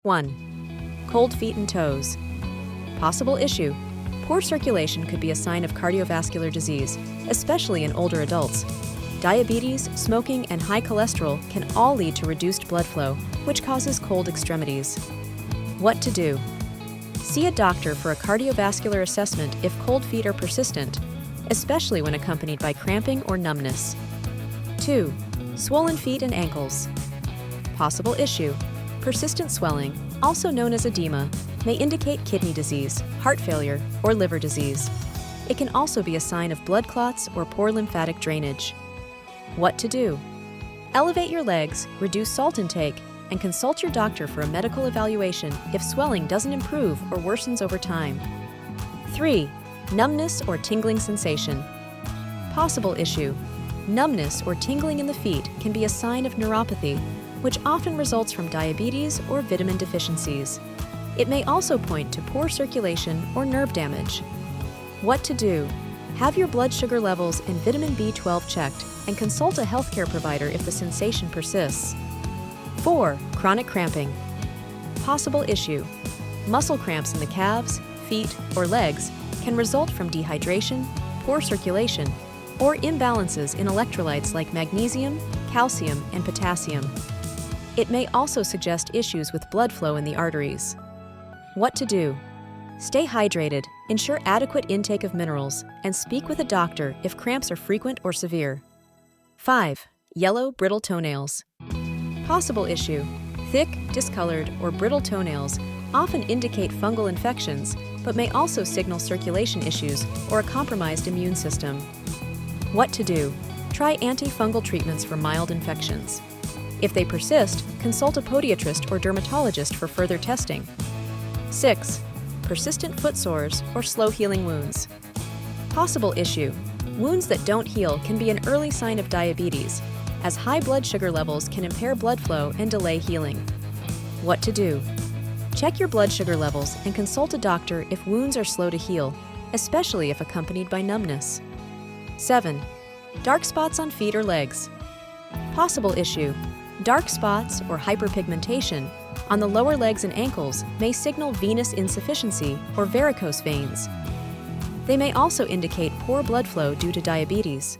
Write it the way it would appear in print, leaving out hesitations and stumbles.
1. Cold feet and toes. Possible issue. Poor circulation could be a sign of cardiovascular disease, especially in older adults. Diabetes, smoking, and high cholesterol can all lead to reduced blood flow, which causes cold extremities. What to do? See a doctor for a cardiovascular assessment if cold feet are persistent, especially when accompanied by cramping or numbness. 2. Swollen feet and ankles. Possible issue. Persistent swelling, also known as edema, may indicate kidney disease, heart failure, or liver disease. It can also be a sign of blood clots or poor lymphatic drainage. What to do? Elevate your legs, reduce salt intake, and consult your doctor for a medical evaluation if swelling doesn't improve or worsens over time. 3. Numbness or tingling sensation. Possible issue. Numbness or tingling in the feet can be a sign of neuropathy, which often results from diabetes or vitamin deficiencies. It may also point to poor circulation or nerve damage. What to do? Have your blood sugar levels and vitamin B12 checked and consult a healthcare provider if the sensation persists. 4. Chronic cramping. Possible issue. Muscle cramps in the calves, feet, or legs can result from dehydration, poor circulation, or imbalances in electrolytes like magnesium, calcium, and potassium. It may also suggest issues with blood flow in the arteries. What to do? Stay hydrated, ensure adequate intake of minerals, and speak with a doctor if cramps are frequent or severe. 5. Yellow, brittle toenails. Possible issue. Thick, discolored, or brittle toenails often indicate fungal infections, but may also signal circulation issues or a compromised immune system. What to do? Try antifungal treatments for mild infections. If they persist, consult a podiatrist or dermatologist for further testing. 6. Persistent foot sores or slow-healing wounds. Possible issue. Wounds that don't heal can be an early sign of diabetes, as high blood sugar levels can impair blood flow and delay healing. What to do? Check your blood sugar levels and consult a doctor if wounds are slow to heal, especially if accompanied by numbness. 7. Dark spots on feet or legs. Possible issue. Dark spots or hyperpigmentation on the lower legs and ankles may signal venous insufficiency or varicose veins. They may also indicate poor blood flow due to diabetes.